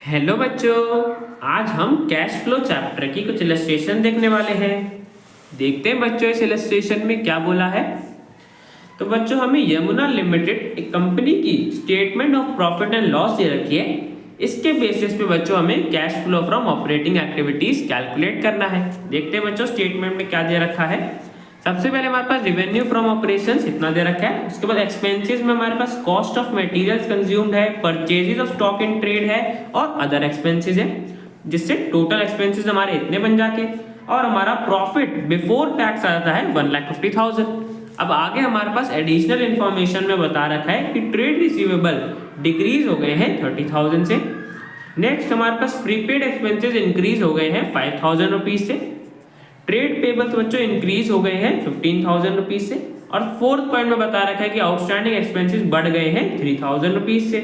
Hello बच्चों। आज हम कैश फ्लो चैप्टर की कुछ इलस्ट्रेशन देखने वाले हैं। देखते हैं बच्चों इस इलस्ट्रेशन में क्या बोला है। तो बच्चों हमें यमुना लिमिटेड एक कंपनी की statement of profit and loss दे रखी है। इसके बेसिस पे बच्चों हमें cash flow from operating activities calculate करना है। देखते हैं बच्चों स्टेटमेंट में क्या दे रखा है। सबसे पहले हमारे पास रिवेन्यू फ्रॉम ऑपरेशंस इतना दे रखा है। उसके बाद एक्सपेंसेस में हमारे पास कॉस्ट ऑफ मटेरियल्स कंज्यूम्ड है, purchases of stock in trade है और अदर एक्सपेंसेस है, जिससे टोटल एक्सपेंसेस हमारे इतने बन जाते हैं। और हमारा प्रॉफिट बिफोर टैक्स आ जाता है 1,50,000। अब आगे हमारे पास एडिशनल इंफॉर्मेशन में बता रखा है कि ट्रेड रिसीवेबल डिक्रीज हो गए हैं 30,000 से। नेक्स्ट हमारे पास प्रीपेड एक्सपेंसेस इंक्रीज हो गए हैं 5,000 रुपीज से। ट्रेड पेबल्स बच्चों इंक्रीज हो गए हैं 15,000 रुपीज से। और फोर्थ पॉइंट में बता रखा है कि आउटस्टैंडिंग एक्सपेंसेस बढ़ गए हैं 3,000 रुपीज से।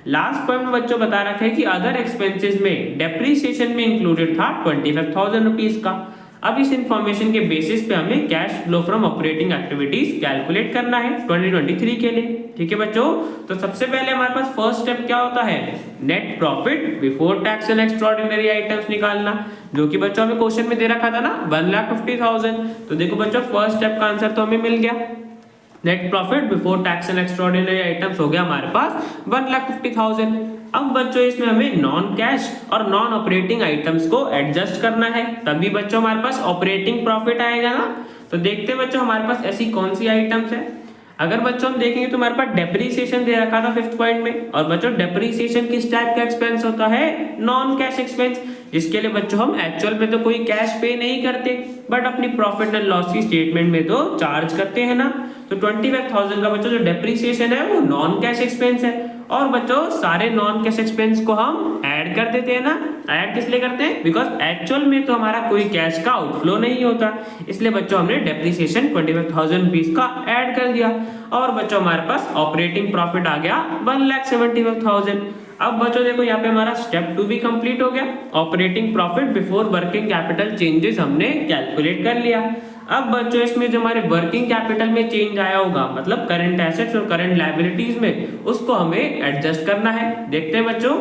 लास्ट पॉइंट में बच्चों बता रखा है कि अदर एक्सपेंसेस में डेप्रीसिएशन में इंक्लूडेड था 25,000 रुपीज का। अब इस इंफॉर्मेशन के बेसिस पे हमें cash flow from operating activities calculate करना है 2023 के लिए। ठीक है बच्चों, तो सबसे पहले हमारे पास फर्स्ट स्टेप क्या होता है, net profit before tax and extraordinary items निकालना, जो कि बच्चों हमें क्वेश्चन में दे रखा था ना 1,50,000। तो देखो बच्चों फर्स्ट स्टेप का आंसर तो हमें मिल गया। Net profit before tax and extraordinary items हो गया हमारे पास 1,50,000। अब बच्चों इसमें हमें नॉन कैश और नॉन ऑपरेटिंग आइटम्स को एडजस्ट करना है, तभी बच्चों हमारे पास ऑपरेटिंग प्रॉफिट आएगा ना। तो देखते हैं बच्चों हमारे पास ऐसी कौन सी आइटम्स है। अगर बच्चों हम देखेंगे तो हमारे पास डेप्रीसिएशन दे रखा था फिफ्थ पॉइंट में। और बच्चों डेप्रीसिएशन किस टाइप का एक्सपेंस होता है, नॉन कैश एक्सपेंस, जिसके लिए बच्चों हम एक्चुअल में तो कोई कैश पे नहीं करते, बट अपनी प्रॉफिट एंड लॉस की स्टेटमेंट में तो चार्ज करते हैं ना। तो 25,000 का बच्चों जो डेप्रीसिएशन है वो नॉन कैश एक्सपेंस है। और बच्चों सारे नॉन कैश एक्सपेंस को हम ऐड कर देते हैं ना। ऐड किस लिए करते हैं, बिकॉज एक्चुअल में तो हमारा कोई कैश का आउटफ्लो नहीं होता, इसलिए बच्चों हमने डेप्रीसिएशन 25,000 रुपीज का ऐड कर दिया। और बच्चों हमारे पास ऑपरेटिंग प्रॉफिट आ गया 1,75,000। अब बच्चों देखो यहाँ पे हमारा स्टेप 2 भी कंप्लीट हो गया। Operating profit before working capital changes हमने कैलकुलेट कर लिया। अब बच्चों इसमें जो हमारे वर्किंग कैपिटल में चेंज आया होगा, मतलब करंट एसेट्स और करंट लायबिलिटीज में, उसको हमें एडजस्ट करना है। देखते हैं बच्चों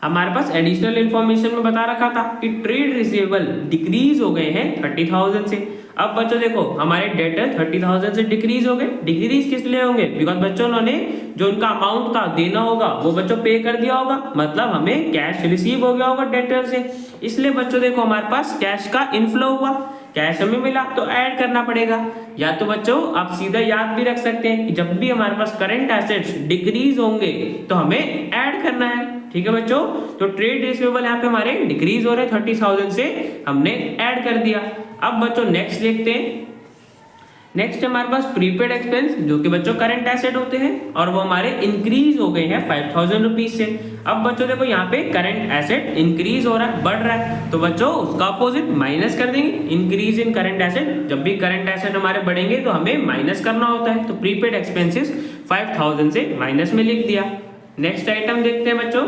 हमारे पास एडिशनल इंफॉर्मेशन में बता रखा था कि ट्रेड रिसीवेबल डिक्रीज हो गए हैं 30,000 से। अब बच्चों देखो हमारे डेटर 30,000 से डिक्रीज हो गए। डिक्रीज किस लिए होंगे, बिकॉज बच्चों उन्होंने जो उनका अमाउंट था देना होगा वो बच्चों पे कर दिया होगा, मतलब हमें कैश रिसीव हो गया होगा डेटर से। इसलिए बच्चों देखो हमारे पास कैश का इनफ्लो हुआ, कैश हमें मिला तो ऐड करना पड़ेगा। या तो बच्चों आप सीधा याद भी रख सकते हैं कि जब भी हमारे पास करंट एसेट्स डिक्रीज होंगे तो हमें ऐड करना है। ठीक है बच्चों, तो ट्रेड रिसीवेबल यहाँ पे हमारे डिक्रीज हो रहे 30,000 से, हमने ऐड कर दिया। अब बच्चों नेक्स्ट देखते हैं। नेक्स्ट हमारे पास प्रीपेड एक्सपेंस, जो कि बच्चों करंट एसेट होते हैं, और वो हमारे इंक्रीज हो गए हैं 5,000 रुपीज से। अब बच्चों देखो यहाँ पे करंट एसेट इंक्रीज हो रहा है, बढ़ रहा है, तो बच्चों उसका अपोजिट माइनस कर देंगे। इंक्रीज इन करंट एसेट, जब भी करंट एसेट हमारे बढ़ेंगे तो हमें माइनस करना होता है। तो प्रीपेड एक्सपेंसेस 5,000 से माइनस में लिख दिया। नेक्स्ट आइटम देखते हैं बच्चों।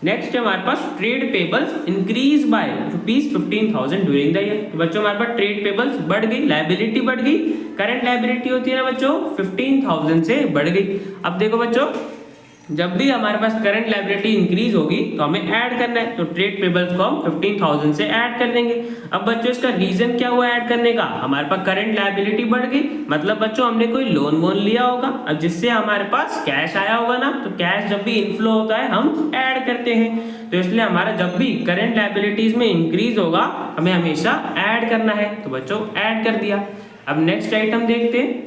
नेक्स्ट हमारे पास trade payables increase by ₹15,000 during the year. तो बच्चों हमारे पास ट्रेड पेबल्स बढ़ गई, लायबिलिटी बढ़ गई। करंट लायबिलिटी होती है ना बच्चों 15,000 से बढ़ गई। अब देखो बच्चों जब भी हमारे पास करंट लायबिलिटी इंक्रीज होगी तो हमें ऐड करना है, तो ट्रेड पेबल्स को हम 15,000 से ऐड कर देंगे। अब बच्चों इसका रीजन क्या हुआ ऐड करने का, हमारे पास करंट लायबिलिटी बढ़ गई, मतलब बच्चों हमने कोई लोन वोन लिया होगा, अब जिससे हमारे पास कैश आया होगा ना, तो कैश जब भी इनफ्लो होता है हम ऐड करते हैं। तो इसलिए हमारा जब भी करंट लायबिलिटीज में इंक्रीज होगा हमें हमेशा ऐड करना है, तो बच्चों ऐड कर दिया। अब नेक्स्ट आइटम देखते हैं।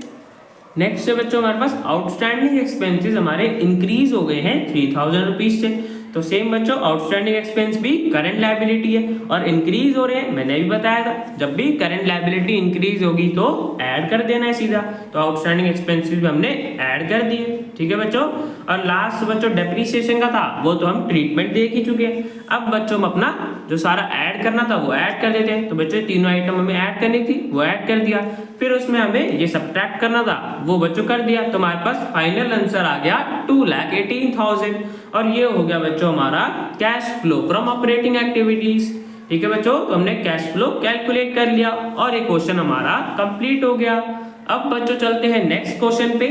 नेक्स्ट है बच्चों हमारे पास आउटस्टैंडिंग एक्सपेंसेस हमारे इंक्रीज हो गए हैं 3,000 रुपीज से। तो सेम बच्चों आउटस्टैंडिंग एक्सपेंस भी करंट लायबिलिटी है और इंक्रीज हो रहे हैं, मैंने भी बताया था जब भी करंट लायबिलिटी इंक्रीज होगी तो ऐड कर देना है सीधा। तो आउटस्टैंडिंग एक्सपेंसेस भी हमने ऐड कर दिए। ठीक है बच्चों, और लास्ट बच्चों डेप्रीसिएशन का था, वो तो हम ट्रीटमेंट देख ही चुके हैं। अब बच्चों हम अपना जो सारा ऐड करना था वो ऐड कर देते हैं। तो बच्चों तीनों आइटम हमें ऐड करनी थी, वो ऐड कर दिया। फिर उसमें हमें ये सब्ट्रैक्ट करना था, वो बच्चों कर दिया। तो हमारे पास फाइनल आंसर आ गया 2,18,000। और ये हो गया बच्चों हमारा cash flow from operating activities. ठीक है बच्चों, तो हमने कैश फ्लो कैलकुलेट कर लिया और ये क्वेश्चन हमारा कंप्लीट हो गया। अब बच्चों चलते हैं नेक्स्ट क्वेश्चन पे।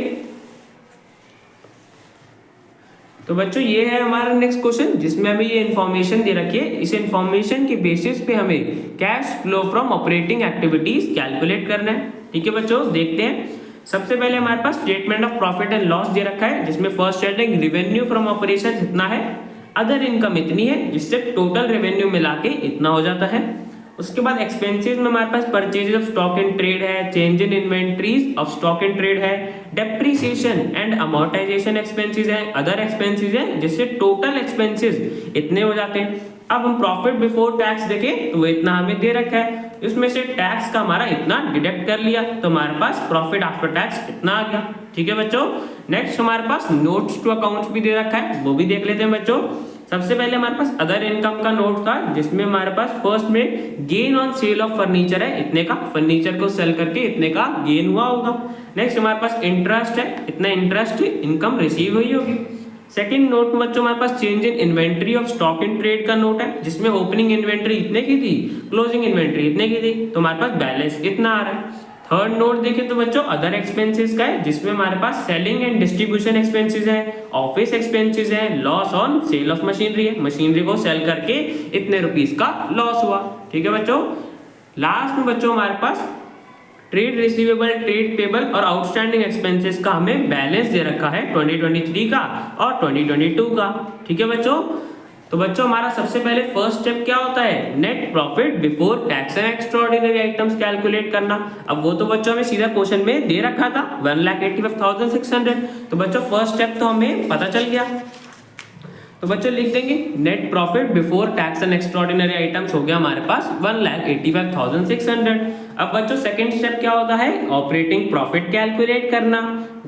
तो बच्चों ये है हमारा नेक्स्ट क्वेश्चन, जिसमें हमें ये इन्फॉर्मेशन दे रखी है। इस इन्फॉर्मेशन के बेसिस पे हमें cash flow from operating activities calculate करना है। ठीक है बच्चों, देखते हैं। सबसे पहले हमारे पास statement of profit and loss दे रखा है, जिसमें first heading revenue from operation इतना है, अदर इनकम इतनी है, जिससे टोटल रेवेन्यू मिला के इतना हो जाता है। उसके बाद एक्सपेंसेस में हमारे पास purchase of stock in trade है, change in inventories of stock in trade है, डेप्रीसिएशन एंड अमोर्टाइजेशन एक्सपेंसेस है, अदर एक्सपेंसेस है, जिससे टोटल एक्सपेंसेस इतने हो जाते हैं। अब हम प्रॉफिट बिफोर टैक्स देखें तो वो इतना हमें दे रखा है, इसमें से टैक्स का हमारा इतना डिडक्ट कर लिया तो हमारे पास प्रॉफिट आफ्टर टैक्स इतना आ गया। ठीक है बच्चों, नेक्स्ट हमारे पास नोट्स टू अकाउंट्स भी दे रखा है, वो भी देख लेते हैं बच्चों। सबसे पहले हमारे पास अदर इनकम का नोट था, जिसमें हमारे पास फर्स्ट में gain on sale of furniture है, इतने का, फर्नीचर को सेल करके इतने का गेन हुआ होगा। नेक्स्ट हमारे पास इंटरेस्ट है, इतना इंटरेस्ट इनकम रिसीव हुई होगी। सेकंड नोट में बच्चों हमारे पास change in inventory of stock in trade का नोट है, जिसमें ओपनिंग इन्वेंट्री इतने की थी, क्लोजिंग इन्वेंट्री इतने की थी, तो हमारे पास बैलेंस इतना आ रहा है। थर्ड नोट देखें तो बच्चों अदर एक्सपेंसेस का है, जिसमें हमारे पास सेलिंग एंड डिस्ट्रीब्यूशन एक्सपेंसेस है, ऑफिस एक्सपेंसेस है, loss on sale of machinery है, मशीनरी को सेल करके इतने रुपीस का लॉस हुआ। ठीक है बच्चों, लास्ट में बच्चों हमारे पास ट्रेड रिसीवेबल, ट्रेड पेबल और आउटस्टैंडिंग एक्सपेंसेस का हमें बैलेंस दे रखा है 2023 का और 2022 का। ठीक है बच्चों, तो बच्चों हमारा सबसे पहले फर्स्ट स्टेप क्या होता है, net profit before tax and extraordinary items calculate करना। अब वो तो बच्चों हमें सीधा क्वेश्चन में दे रखा था 1,85,600, तो बच्चों फर्स्ट स्टेप तो हमें पता चल गया। तो बच्चों लिख देंगे net profit before tax and extraordinary items हो गया हमारे पास 1,85,600। अब बच्चों सेकंड स्टेप क्या होता है, ऑपरेटिंग प्रॉफिट कैलकुलेट करना।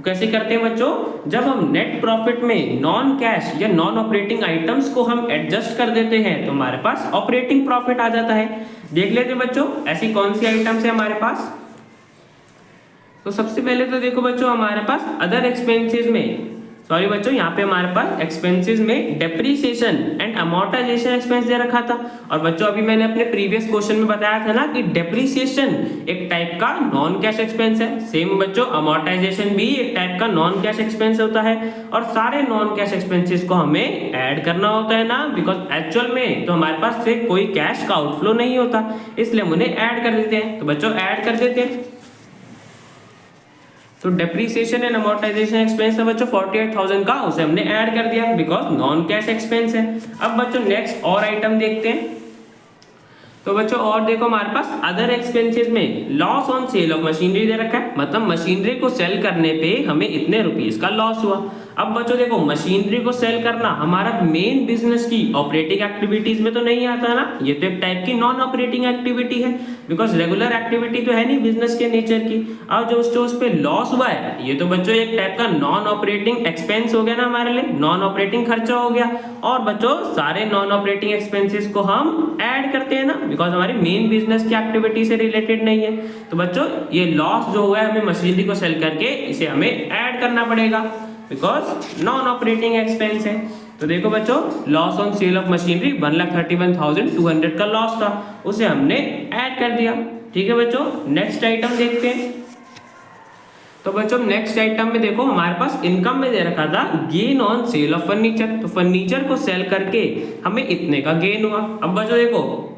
कैसे करते हैं बच्चों, जब हम नेट प्रॉफिट में नॉन कैश या नॉन ऑपरेटिंग आइटम्स को हम एडजस्ट कर देते हैं तो हमारे पास ऑपरेटिंग प्रॉफिट आ जाता है। देख लेते हैं बच्चों ऐसी कौन सी आइटम्स है हमारे पास। तो सबसे पहले तो देखो बच्चों हमारे पास अदर एक्सपेंसेस में, सॉरी बच्चों यहाँ पे हमारे पास एक्सपेंसेस में डेप्रीसिएशन एंड अमोर्टाइजेशन एक्सपेंस दे रखा था। और बच्चों अभी मैंने अपने प्रीवियस क्वेश्चन में बताया था ना कि डेप्रीसिएशन एक टाइप का नॉन कैश एक्सपेंस है, सेम बच्चों अमोर्टाइजेशन भी एक टाइप का नॉन कैश एक्सपेंस होता है। और सारे नॉन कैश एक्सपेंसेस को हमें ऐड करना होता है ना, बिकॉज एक्चुअल में तो हमारे पास से कोई कैश का आउटफ्लो नहीं होता, इसलिए हम उन्हें ऐड कर देते हैं। तो बच्चों ऐड कर देते हैं, तो डेप्रीसिएशन एंड अमोर्टाइजेशन एक्सपेंस है बच्चों 48,000 का, उसे हमने ऐड कर दिया बिकॉज नॉन कैश एक्सपेंस है। अब बच्चों नेक्स्ट और आइटम देखते हैं। तो बच्चों और देखो हमारे पास अदर एक्सपेंसेस में loss on sale of machinery दे रखा है, मतलब मशीनरी को सेल करने पे हमें इतने रुपीस का लॉस हुआ। अब बच्चों देखो मशीनरी को सेल करना हमारा मेन बिजनेस की ऑपरेटिंग एक्टिविटीज में तो नहीं आता ना, ये तो एक टाइप की नॉन ऑपरेटिंग एक्टिविटी है, बिकॉज रेगुलर एक्टिविटी तो है नहीं बिजनेस के नेचर की। अब जो उस पे लॉस हुआ है ये तो बच्चों एक टाइप का नॉन ऑपरेटिंग एक्सपेंस हो गया ना हमारे लिए, नॉन ऑपरेटिंग खर्चा हो गया। और बच्चों सारे नॉन ऑपरेटिंग एक्सपेंसेस को हम ऐड करते हैं ना, बिकॉज हमारी मेन बिजनेस की एक्टिविटी से रिलेटेड नहीं है। तो बच्चों ये लॉस जो हुआ है हमें मशीनरी को सेल करके इसे हमें ऐड करना पड़ेगा बिकॉज नॉन ऑपरेटिंग एक्सपेंस है। तो देखो बच्चों loss on sale of machinery 1,31,200 का लॉस था, उसे हमने ऐड कर दिया। ठीक है बच्चों, नेक्स्ट आइटम देखते हैं। तो बच्चों नेक्स्ट आइटम में देखो हमारे पास इनकम में दे रखा था gain on sale of furniture, तो फर्नीचर को सेल करके हमें इतने का गेन हुआ। अब बच्चों देखो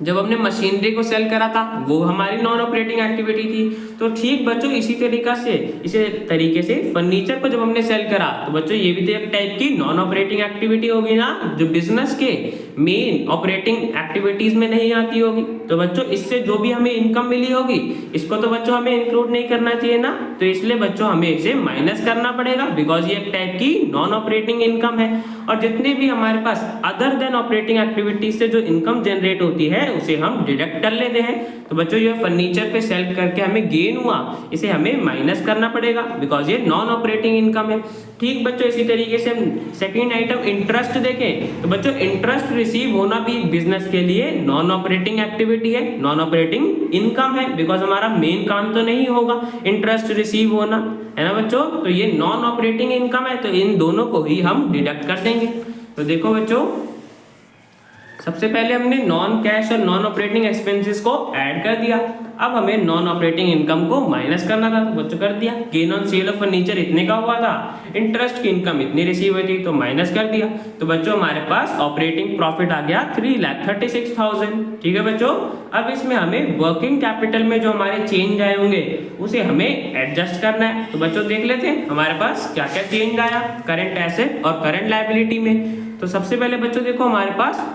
जब हमने मशीनरी को सेल करा था वो हमारी नॉन ऑपरेटिंग एक्टिविटी थी, तो ठीक बच्चों इसी तरीके से फर्नीचर को जब हमने सेल करा तो बच्चों ये भी तो एक टाइप की नॉन ऑपरेटिंग एक्टिविटी होगी ना, जो बिजनेस के मेन ऑपरेटिंग एक्टिविटीज में नहीं आती होगी। तो बच्चों इससे जो भी हमें इनकम मिली होगी इसको तो बच्चों हमें इंक्लूड नहीं करना चाहिए ना, तो इसलिए बच्चों हमें इसे माइनस करना पड़ेगा बिकॉज ये एक टाइप की नॉन ऑपरेटिंग इनकम है। और जितने भी हमारे पास अदर देन ऑपरेटिंग एक्टिविटीज से जो इनकम जनरेट होती है उसे हम डिडक्ट कर लेते हैं। तो बच्चों ये फर्नीचर पे सेल करके हमें गेन हुआ, इसे हमें माइनस करना पड़ेगा बिकॉज ये नॉन ऑपरेटिंग इनकम है। ठीक बच्चों इसी तरीके से हम सेकेंड आइटम इंटरेस्ट देखें तो बच्चों इंटरेस्ट रिसीव होना भी बिजनेस के लिए नॉन ऑपरेटिंग एक्टिविटी है, नॉन ऑपरेटिंग इनकम है, बिकॉज हमारा मेन काम तो नहीं होगा इंटरेस्ट रिसीव होना, है ना बच्चों। तो ये नॉन ऑपरेटिंग इनकम है, तो इन दोनों को ही हम डिडक्ट कर देंगे। तो देखो बच्चों सबसे पहले हमने नॉन कैश और नॉन ऑपरेटिंग एक्सपेंसेस को ऐड कर दिया। अब हमें नॉन ऑपरेटिंग इनकम को माइनस करना था, तो बच्चों कर दिया। Gain on sale of furniture इतने का हुआ था, इंटरेस्ट की इनकम इतनी रिसीव हुई थी, तो माइनस कर दिया। तो बच्चों हमारे पास ऑपरेटिंग प्रॉफिट आ गया 3,36,000। ठीक है बच्चों, अब इसमें हमें वर्किंग कैपिटल में जो हमारे चेंज आए होंगे उसे हमें एडजस्ट करना है। तो बच्चों देख लेते हैं हमारे पास क्या क्या चेंज आया करंट एसेट और करंट लायबिलिटी में। तो सबसे पहले बच्चों देखो हमारे पास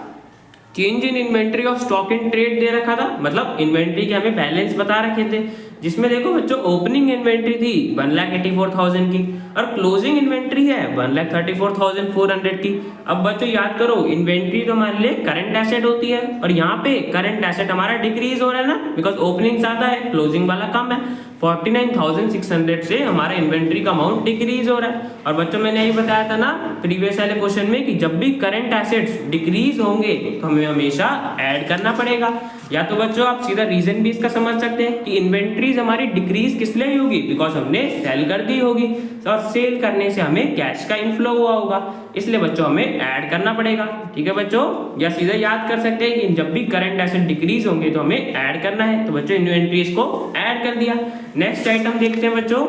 change in inventory of stock in trade दे रखा था, मतलब इन्वेंट्री के हमें बैलेंस बता रखे थे, जिसमें देखो बच्चों ओपनिंग इन्वेंट्री थी 1,84,000 की और क्लोजिंग इन्वेंट्री है 1,34,400 की। अब बच्चों याद करो, इन्वेंट्री तो हमारे लिए करंट एसेट होती है और यहाँ पे करंट एसेट हमारा डिक्रीज हो रहा है ना, बिकॉज ओपनिंग ज्यादा है, क्लोजिंग वाला कम है। 49,600 से हमारा इन्वेंट्री का अमाउंट डिक्रीज हो रहा है। और बच्चों मैंने यही बताया था ना प्रीवियस वाले क्वेश्चन में कि जब भी करंट एसेट्स डिक्रीज होंगे तो हमें हमेशा ऐड करना पड़ेगा। या तो बच्चों आप सीधा रीजन भी इसका समझ सकते हैं कि इन्वेंट्रीज हमारी डिक्रीज किस लिए होगी, बिकॉज हमने सेल कर दी होगी और सेल करने से हमें कैश का इनफ्लो हुआ होगा, इसलिए बच्चों हमें ऐड करना पड़ेगा। ठीक है बच्चों, या सीधा याद कर सकते हैं कि जब भी करंट एसेट डिक्रीज होंगे तो हमें ऐड करना है। तो बच्चों इन्वेंट्रीज को ऐड कर दिया। नेक्स्ट आइटम देखते हैं बच्चों।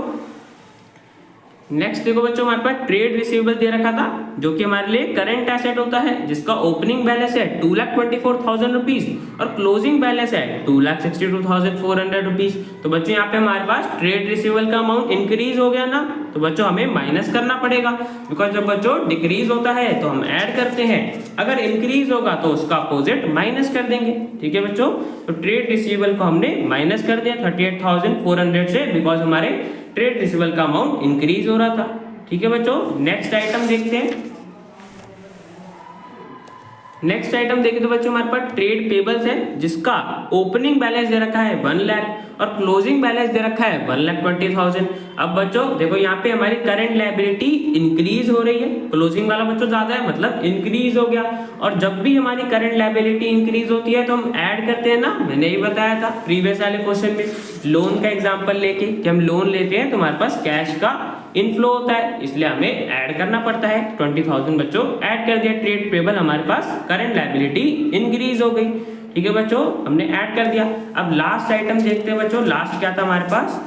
नेक्स्ट देखो बच्चों हमारे पास ट्रेड रिसीवेबल दे रखा था, जो कि हमारे लिए करंट एसेट होता है, जिसका ओपनिंग बैलेंस है 2,24,000 रुपीज और क्लोजिंग बैलेंस है 2,62,400 रुपीज। तो बच्चों यहाँ पे हमारे पास ट्रेड रिसीवेबल का अमाउंट इंक्रीज हो गया ना, तो बच्चों हमें माइनस करना पड़ेगा, बिकॉज जब बच्चों डिक्रीज होता है तो हम ऐड करते हैं, अगर इंक्रीज होगा तो उसका अपोजिट माइनस कर देंगे। ठीक है बच्चों, तो ट्रेड रिसीवेबल को हमने माइनस कर दिया 38,400 से, बिकॉज हमारे ट्रेड रिसीवेबल का अमाउंट इंक्रीज हो रहा था। ठीक है बच्चों, नेक्स्ट आइटम देखते हैं। नेक्स्ट आइटम देखें तो बच्चों हमारे पास ट्रेड पेबल्स है, जिसका ओपनिंग बैलेंस दे रखा है 1 लाख और क्लोजिंग बैलेंस दे रखा है 1,20,000। अब बच्चों देखो यहाँ पे हमारी करंट लायबिलिटी इंक्रीज हो रही है, क्लोजिंग वाला बच्चों ज्यादा है मतलब इंक्रीज हो गया। और जब भी हमारी करंट लायबिलिटी इंक्रीज होती है तो हम ऐड करते हैं ना, मैंने ही बताया था प्रीवियस वाले क्वेश्चन में लोन का एग्जांपल लेके कि हम लोन लेते हैं तो हमारे पास कैश का इनफ्लो होता है, इसलिए हमें ऐड करना पड़ता है। 20,000 बच्चों ऐड कर दिया, ट्रेड पेबल हमारे पास करंट लायबिलिटी इंक्रीज हो गई। ठीक है बच्चों, हमने ऐड कर दिया। अब लास्ट आइटम देखते हैं बच्चों, लास्ट क्या था हमारे पास।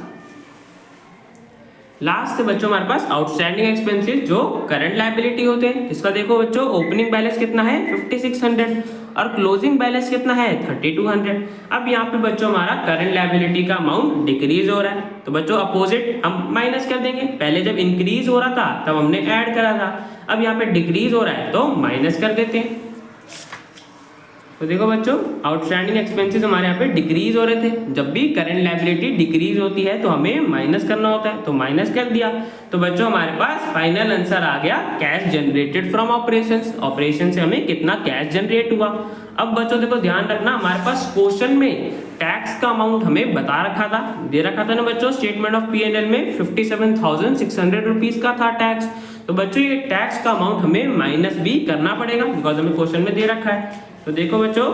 लास्ट से बच्चों हमारे पास आउटस्टैंडिंग एक्सपेंसेस जो करंट लायबिलिटी होते हैं, इसका देखो बच्चों ओपनिंग बैलेंस कितना है 5,600 और क्लोजिंग बैलेंस कितना है 3,200। अब यहाँ पे बच्चों हमारा करंट लायबिलिटी का अमाउंट डिक्रीज हो रहा है, तो बच्चों अपोजिट हम माइनस कर देंगे। पहले जब इंक्रीज हो रहा था तब हमने ऐड करा था, अब यहाँ पे डिक्रीज हो रहा है तो माइनस कर देते हैं। तो देखो बच्चों आउटस्टैंडिंग एक्सपेंसेस हमारे यहाँ पे डिक्रीज हो रहे थे, जब भी करंट लायबिलिटी डिक्रीज होती है तो हमें माइनस करना होता है, तो माइनस कर दिया। तो बच्चों हमारे पास फाइनल आंसर आ गया cash generated from operations. Operation से हमें कितना कैश जनरेट हुआ। अब बच्चों देखो ध्यान रखना, हमारे पास क्वेश्चन में टैक्स का अमाउंट हमें बता रखा था, दे रखा था ना बच्चों स्टेटमेंट ऑफ P&L में 57,600 रुपीज का था टैक्स। तो बच्चों ये टैक्स का अमाउंट हमें माइनस भी करना पड़ेगा, बिकॉज हमें क्वेश्चन में दे रखा है। तो देखो बच्चों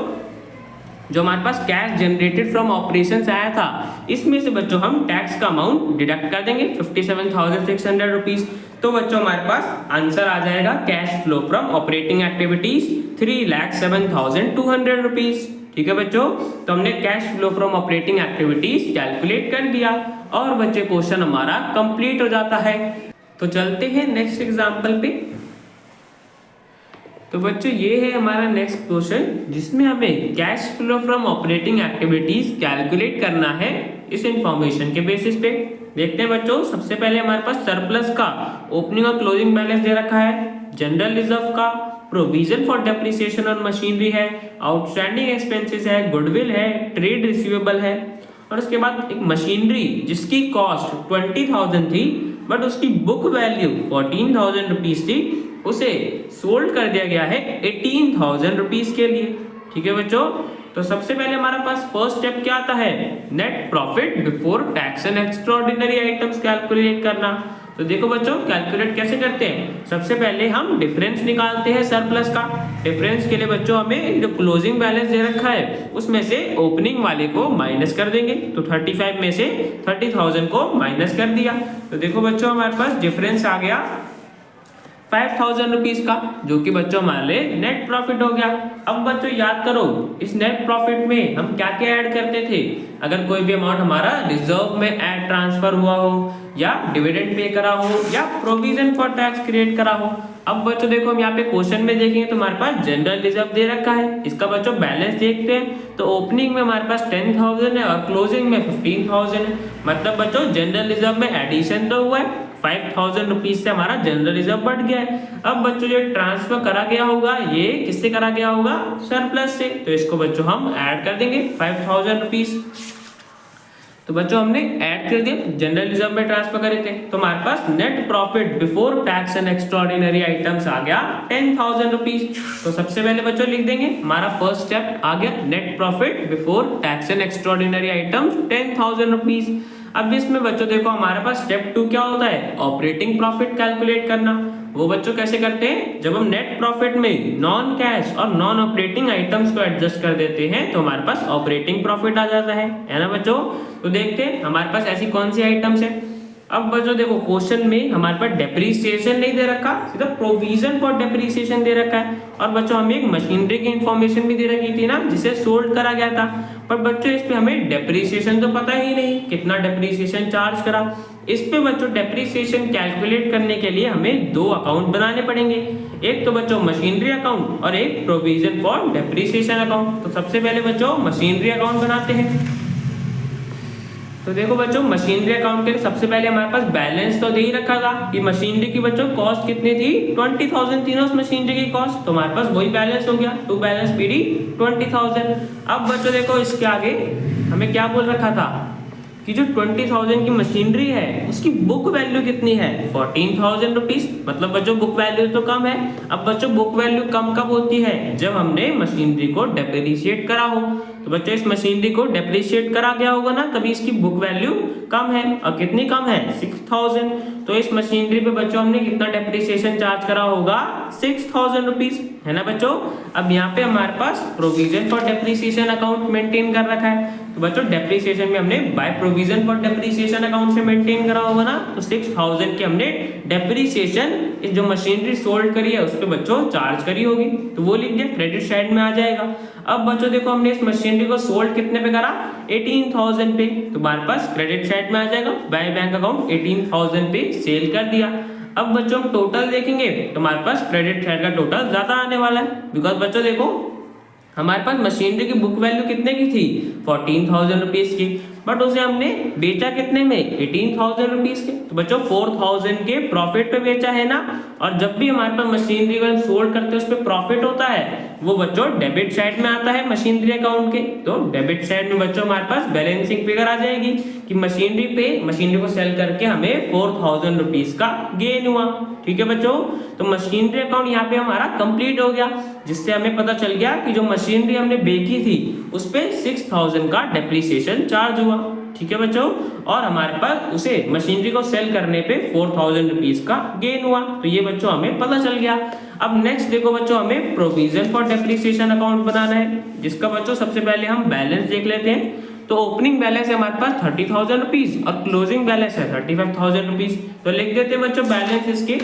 जो हमारे पास कैश जनरेटेड फ्रॉम ऑपरेशंस आया था, इसमें से बच्चों हम टैक्स का अमाउंट डिडक्ट कर देंगे 57,600 रुपीज। तो बच्चों हमारे पास आंसर आ जाएगा cash flow from operating activities 3,07,200 rupees. ठीक है बच्चों, तो हमने cash flow from operating activities calculate कर दिया और बच्चे क्वेश्चन हमारा कंप्लीट हो जाता है। तो चलते हैं नेक्स्ट एग्जांपल पे। तो बच्चों ये है हमारा नेक्स्ट क्वेश्चन, जिसमें हमें cash flow from operating activities calculate करना है इस इंफॉर्मेशन के बेसिस पे। देखते हैं बच्चों, सबसे पहले हमारे पास सरप्लस का ओपनिंग और क्लोजिंग बैलेंस दे रखा है, जनरल रिजर्व का, provision for depreciation on machinery है, आउटस्टैंडिंग एक्सपेंसेस है, गुडविल है, ट्रेड रिसीवेबल है, और उसके बाद एक मशीनरी जिसकी कॉस्ट 20,000 थी बट उसकी बुक वैल्यू 14,000 रुपीज थी, उसे सोल्ड कर दिया गया है 18,000 रुपीज के लिए। ठीक है बच्चों, तो सबसे पहले हमारे पास फर्स्ट स्टेप क्या आता है, net profit before tax and extraordinary items calculate करना। तो देखो बच्चों कैलकुलेट कैसे करते हैं, सबसे पहले हम डिफरेंस निकालते हैं सरप्लस का। डिफरेंस के लिए बच्चों हमें जो क्लोजिंग बैलेंस दे रखा है उसमें से ओपनिंग वाले को माइनस कर देंगे, तो 35 में से 30,000 को माइनस कर दिया। तो देखो बच्चों हमारे पास डिफरेंस आ गया 5,000 रुपीज का, जो कि बच्चों हमारे लिए नेट प्रॉफिट हो गया। अब बच्चों याद करो, इस नेट प्रॉफिट में हम क्या क्या ऐड करते थे। अगर कोई भी अमाउंट हमारा रिजर्व में ऐड ट्रांसफर हुआ हो, या डिविडेंड पे करा हो, या प्रोविजन फॉर टैक्स क्रिएट करा हो। अब बच्चों देखो, हम यहाँ पे क्वेश्चन में देखेंगे तो हमारे पास जनरल रिजर्व दे रखा है। इसका बच्चों बैलेंस देखते हैं तो ओपनिंग में हमारे पास 10,000 है और क्लोजिंग में 15,000 है। मतलब बच्चों जनरल रिजर्व में एडिशन तो हुआ है, 5,000 रुपीज से हमारा जनरल रिजर्व बढ़ गया है। अब बच्चों जो ट्रांसफर करा गया होगा, ये किससे करा गया होगा, सरप्लस से, तो इसको बच्चों हम ऐड कर देंगे 5,000 रुपीज। तो बच्चों हमने ऐड कर दिया, जनरल रिजर्व में ट्रांसफर करे थे, तो हमारे पास net profit before tax and extraordinary items आ गया 10,000 रुपीज। तो सबसे पहले बच्चों लिख देंगे, हमारा फर्स्ट स्टेप आ गया net profit before tax and extraordinary items 10,000 rupees. अब इसमें बच्चों देखो हमारे पास स्टेप 2 क्या होता है, ऑपरेटिंग प्रॉफिट कैलकुलेट करना। वो बच्चों कैसे करते हैं, जब हम नेट प्रॉफिट में नॉन कैश और नॉन ऑपरेटिंग आइटम्स को एडजस्ट कर देते हैं तो हमारे पास ऑपरेटिंग प्रॉफिट आ जाता है ना बच्चों। तो देखते हैं हमारे पास ऐसी कौन सी आइटम्स है। अब बच्चों देखो क्वेश्चन में हमारे पास डेप्रीसिएशन नहीं दे रखा, सीधा प्रोविजन फॉर डेप्रीसिएशन दे रखा है। और बच्चों हमें एक मशीनरी की इंफॉर्मेशन भी दे रखी थी ना, जिसे सोल्ड करा गया था। पर बच्चों इस पे हमें डेप्रीसिएशन तो पता ही नहीं, कितना डेप्रीसिएशन चार्ज करा। इस पे बच्चों डेप्रीसिएशन कैलकुलेट करने के लिए हमें दो अकाउंट बनाने पड़ेंगे, एक तो बच्चों मशीनरी अकाउंट और एक प्रोविजन फॉर डेप्रीसिएशन अकाउंट। तो सबसे पहले बच्चों मशीनरी अकाउंट बनाते हैं। तो देखो बच्चों मशीनरी अकाउंट के लिए सबसे पहले हमारे पास बैलेंस तो दे ही रखा था कि मशीनरी की बच्चों कॉस्ट कितनी थी, 20,000 थी ना उस मशीनरी की कॉस्ट। तो हमारे पास वही बैलेंस हो गया, टू बैलेंस पीडी 20,000। अब बच्चों देखो इसके आगे हमें क्या बोल रखा था कि जो 20,000 की मशीनरी है उसकी बुक वैल्यू कितनी है, 14,000 रुपीज। मतलब बच्चों बुक वैल्यू तो कम है। अब बच्चों बुक वैल्यू कम कब होती है, जब हमने मशीनरी को डेप्रिशिएट करा हो। तो बच्चों इस मशीनरी को डेप्रिशिएट करा गया होगा ना, तभी इसकी बुक वैल्यू कम है। और कितनी कम है, 6,000। तो इस मशीनरी पे बच्चों हमने कितना डेप्रिसिएशन चार्ज करा होगा, 6,000 रुपीज, है ना बच्चों। अब यहाँ पे हमारे पास provision for depreciation account maintain कर रखा है। तो बच्चों डेप्रिसिएशन में हमने by provision for depreciation account से मेंटेन करा होगा ना, तो 6,000 की हमने डेप्रिसिएशन इस जो मशीनरी सोल्ड करी है उस पे बच्चों चार्ज करी होगी, तो वो लिख दिया, क्रेडिट साइड में आ जाएगा। अब बच्चों देखो हमने इस मशीनरी को सोल्ड कितने पे करा, 18,000 पे, तो हमारे पास क्रेडिट साइड में आ जाएगा, बाय बैंक अकाउंट 18,000 पे सेल कर दिया। अब बच्चों हम टोटल देखेंगे तो हमारे पास क्रेडिट साइड का टोटल ज्यादा आने वाला है, बिकॉज बच्चों देखो हमारे पास मशीनरी की बुक वैल्यू कितने की थी, 14,000 रुपीज की, बट उसे हमने बेचा कितने में, 18,000 रुपीज के। तो बच्चों 4,000 के प्रॉफिट पे बेचा है ना। और जब भी हमारे पास मशीनरी को सोल्ड करते हैं उस पर प्रॉफिट होता है, वो बच्चों डेबिट साइड में आता है मशीनरी अकाउंट के। तो डेबिट साइड में बच्चों हमारे पास बैलेंसिंग फिगर आ जाएगी कि मशीनरी को सेल करके हमें 4,000 रुपीज का गेन हुआ। ठीक है बच्चों, तो मशीनरी अकाउंट यहाँ पे हमारा कंप्लीट हो गया, जिससे हमें पता चल गया कि जो मशीनरी हमने बेची थी उस पे 6,000 का डेप्रिसिएशन चार्ज हुआ। ठीक है बच्चों, और हमारे पास उसे मशीनरी को सेल करने पे 4,000 रुपीज का गेन हुआ। तो ये बच्चों हमें पता चल गया। अब नेक्स्ट देखो बच्चों, हमें प्रोविजन फॉर डेप्रिसिएशन अकाउंट बनाना है, जिसका बच्चों सबसे पहले हम बैलेंस देख लेते हैं। तो ओपनिंग बैलेंस है हमारे पास 30,000 रुपीज और क्लोजिंग बैलेंस है 35,000 रुपीज। तो लिख देते हैं बच्चों बैलेंस इसके।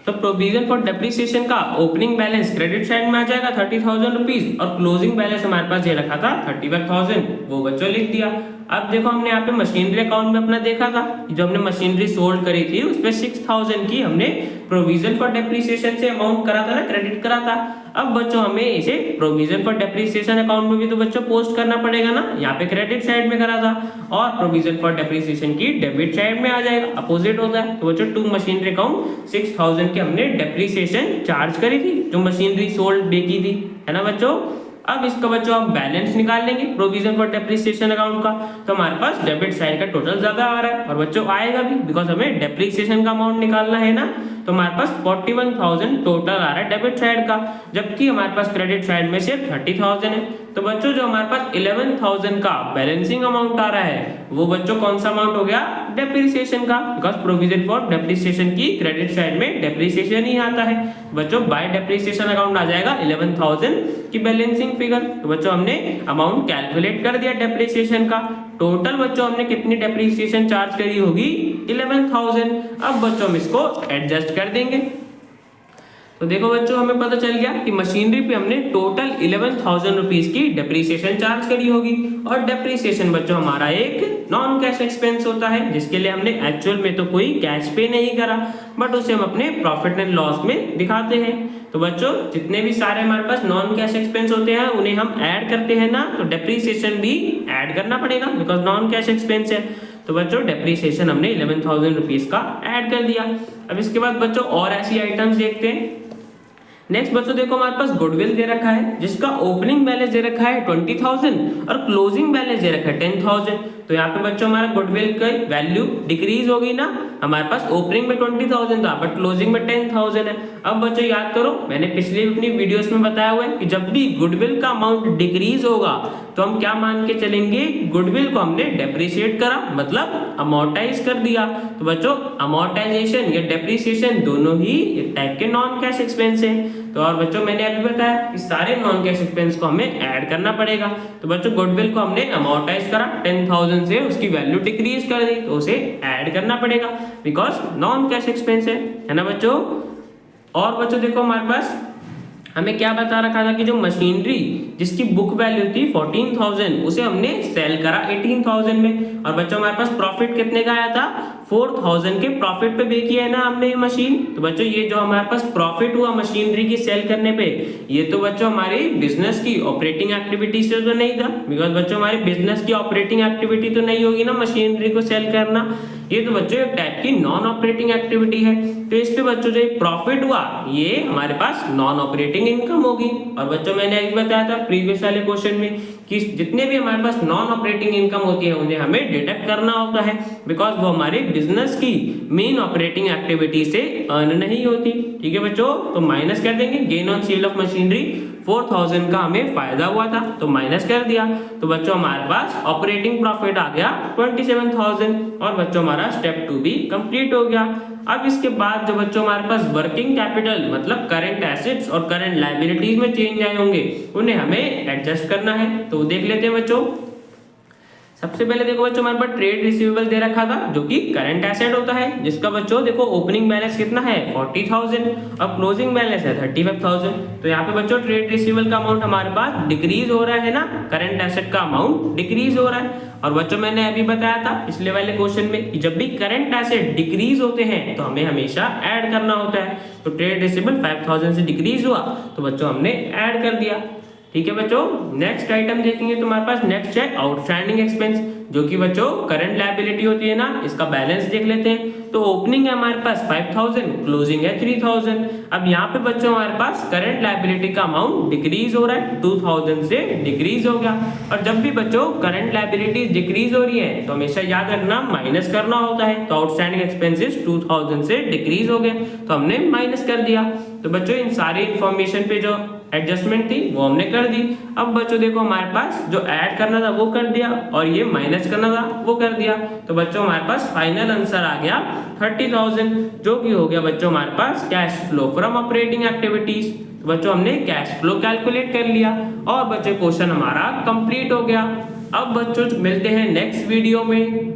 तो प्रोविजन फॉर डेप्रिसिएशन का ओपनिंग बैलेंस क्रेडिट साइड में आ जाएगा 30,000 रुपीज, और क्लोजिंग बैलेंस हमारे पास ये रखा था 35,000, वो बच्चों लिख दिया। अब देखो हमने यहाँ पे मशीनरी अकाउंट में अपना देखा था, जो हमने मशीनरी सोल्ड करी थी उस पे 6,000 की हमने प्रोविजन फॉर डेप्रिसिएशन से अमाउंट करा था ना, क्रेडिट करा था। अब बच्चों हमें इसे प्रोविजन फॉर डेप्रिसिएशन अकाउंट में भी तो बच्चों पोस्ट करना पड़ेगा ना, यहाँ पे क्रेडिट साइड में करा था और प्रोविजन फॉर डेप्रिसिएशन की डेबिट साइड में आ जाएगा, अपोजिट होता है। तो बच्चों टू मशीनरी अकाउंट 6,000 की हमने डेप्रिसिएशन चार्ज करी थी जो मशीनरी सोल्ड बेची थी, है ना बच्चों। अब इसका बच्चों हम बैलेंस निकाल लेंगे प्रोविजन फॉर डेप्रिसिएशन अकाउंट का। तो हमारे पास डेबिट साइड का टोटल ज्यादा आ रहा है और बच्चों आएगा भी, बिकॉज हमें डेप्रिसिएशन का अमाउंट निकालना है ना। तो हमारे पास 41,000 टोटल आ रहा है डेबिट साइड का, जबकि हमारे पास क्रेडिट साइड में सिर्फ 30,000 है। तो बच्चों जो हमारे पास 11,000 का बैलेंसिंग अमाउंट आ रहा है वो बच्चों कौन सा अमाउंट हो गया, डेप्रिसिएशन का, बिकॉज प्रोविजन फॉर डेप्रिसिएशन की क्रेडिट साइड में डेप्रिसिएशन ही आता है। बच्चों बाय डेप्रिसिएशन अकाउंट आ जाएगा 11,000 की बैलेंसिंग फिगर। तो बच्चों हमने अमाउंट कैलकुलेट कर दिया डेप्रिसिएशन का। टोटल बच्चों हमने कितनी डेप्रिसिएशन चार्ज करी होगी, 11,000। अब बच्चों हम इसको एडजस्ट कर देंगे। तो देखो बच्चों हमें पता चल गया कि मशीनरी पे हमने टोटल 11,000 रुपीज की डेप्रीसिएशन चार्ज करी होगी। और डेप्रीसिएशन बच्चों हमारा एक नॉन कैश एक्सपेंस होता है, जिसके लिए हमने एक्चुअल में तो कोई कैश पे नहीं करा, बट उसे हम अपने प्रॉफिट एंड लॉस में दिखाते हैं। तो बच्चों जितने भी सारे हमारे पास नॉन कैश एक्सपेंस होते हैं उन्हें हम ऐड करते हैं ना, तो डेप्रीसिएशन भी ऐड करना पड़ेगा बिकॉज नॉन कैश एक्सपेंस है। तो बच्चों डेप्रीसिएशन हमने 11,000 रुपीज का ऐड कर दिया। अब इसके बाद बच्चों और ऐसी आइटम्स देखते हैं। नेक्स्ट बच्चों देखो हमारे पास गुडविल दे रखा है, जिसका ओपनिंग बैलेंस दे रखा है 20,000 और क्लोजिंग बैलेंस दे रखा है 10,000। तो यहाँ पे बच्चों हमारा गुडविल की वैल्यू डिक्रीज होगी ना, हमारे पास ओपनिंग में 20,000 था बट क्लोजिंग में 10,000 है। अब बच्चों याद करो, मैंने पिछली अपनी वीडियोस में बताया हुआ है कि जब भी गुडविल का अमाउंट डिक्रीज होगा तो हम क्या मान के चलेंगे, गुडविल को हमने डेप्रिशिएट करा, मतलब अमोर्टाइज कर दिया। तो बच्चों अमोर्टाइजेशन या डेप्रिसिएशन दोनों ही एक टाइप के नॉन कैश एक्सपेंस है। तो और बच्चों मैंने अभी बताया कि सारे नॉन कैश एक्सपेंस को हमें ऐड करना पड़ेगा। तो बच्चों गुडविल को हमने अमोर्टाइज करा 10,000 से, उसकी वैल्यू डिक्रीज कर दी, तो उसे ऐड करना पड़ेगा बिकॉज नॉन कैश एक्सपेंस है ना बच्चों। और बच्चों देखो हमारे पास हमें क्या बता रखा था कि जो मशीनरी जिसकी बुक वैल्यू थी 14,000 उसे हमने सेल करा 18,000 में। और बच्चों हमारे पास प्रॉफिट कितने का आया था, 4,000 के प्रॉफिट पे बेची है ना हमने ये मशीन। तो बच्चों ये जो हमारे पास प्रॉफिट हुआ मशीनरी की सेल करने पे, ये तो बच्चों हमारी बिजनेस की ऑपरेटिंग एक्टिविटी से तो नहीं था, बिकॉज बच्चों हमारी बिजनेस की ऑपरेटिंग एक्टिविटी तो नहीं होगी ना मशीनरी को सेल करना, ये तो बच्चों एक टाइप की नॉन ऑपरेटिंग एक्टिविटी है। तो इस पे बच्चों जो प्रॉफिट हुआ ये हमारे पास नॉन ऑपरेटिंग इनकम होगी। और बच्चों मैंने अभी बताया था प्रीवियस वाले क्वेश्चन में कि जितने भी हमारे पास नॉन ऑपरेटिंग इनकम होती है उन्हें हमें डिडक्ट करना होता है, बिकॉज वो हमारे बिजनेस की मेन ऑपरेटिंग एक्टिविटी से अर्न नहीं होती। ठीक है बच्चों, तो माइनस कर देंगे। Gain on sale of machinery 4,000 का हमें फायदा हुआ था तो माइनस कर दिया। तो बच्चों हमारे पास ऑपरेटिंग प्रॉफिट आ गया 27,000 और बच्चों हमारा स्टेप 2 भी कंप्लीट हो गया। अब इसके बाद जो बच्चों हमारे पास वर्किंग कैपिटल मतलब करंट एसेट्स और करंट लायबिलिटीज में चेंज आए होंगे उन्हें हमें एडजस्ट करना है, तो देख लेते हैं बच्चों। सबसे पहले देखो बच्चों हमारे पास ट्रेड रिसीवेबल दे रखा था जो कि करंट एसेट होता है, जिसका बच्चों देखो ओपनिंग बैलेंस कितना है 40,000 और क्लोजिंग बैलेंस है 35,000। तो यहाँ पे बच्चों ट्रेड रिसीवेबल का अमाउंट हमारे पास डिक्रीज हो रहा है ना, करंट एसेट का अमाउंट डिक्रीज हो रहा है। और बच्चों मैंने अभी बताया था पिछले वाले क्वेश्चन में कि जब भी करंट एसेट डिक्रीज होते हैं तो हमें हमेशा ऐड करना होता है। तो ट्रेड रिसीवेबल 5,000 से डिक्रीज हुआ तो बच्चों हमने ऐड कर दिया। ठीक है बच्चों, नेक्स्ट आइटम देखेंगे तो हमारे पास नेक्स्ट है आउटस्टैंडिंग एक्सपेंस, जो कि बच्चों करंट लायबिलिटी होती है ना, इसका बैलेंस देख लेते हैं। तो ओपनिंग है हमारे पास 5,000, क्लोजिंग है 3,000। अब यहाँ पे बच्चों हमारे पास करंट लायबिलिटी का अमाउंट डिक्रीज हो रहा है, 2,000 से डिक्रीज हो गया। और जब भी बच्चों करंट लायबिलिटी डिक्रीज हो रही है तो हमेशा याद रखना माइनस करना होता है। तो आउटस्टैंडिंग एक्सपेंसेस 2,000 से डिक्रीज हो गए तो हमने माइनस कर दिया। तो बच्चों इन सारी इंफॉर्मेशन पे जो एडजस्टमेंट थी वो हमने कर दी। अब बच्चों देखो हमारे पास जो ऐड करना था वो कर दिया और ये माइनस करना था वो कर दिया। तो बच्चों हमारे पास फाइनल आंसर आ गया 30,000, जो कि हो गया बच्चों हमारे पास cash flow from operating activities. तो बच्चों हमने कैश फ्लो कैलकुलेट कर लिया और बच्चों क्वेश्चन हमारा कंप्लीट हो गया। अब बच्चों मिलते हैं नेक्स्ट वीडियो में।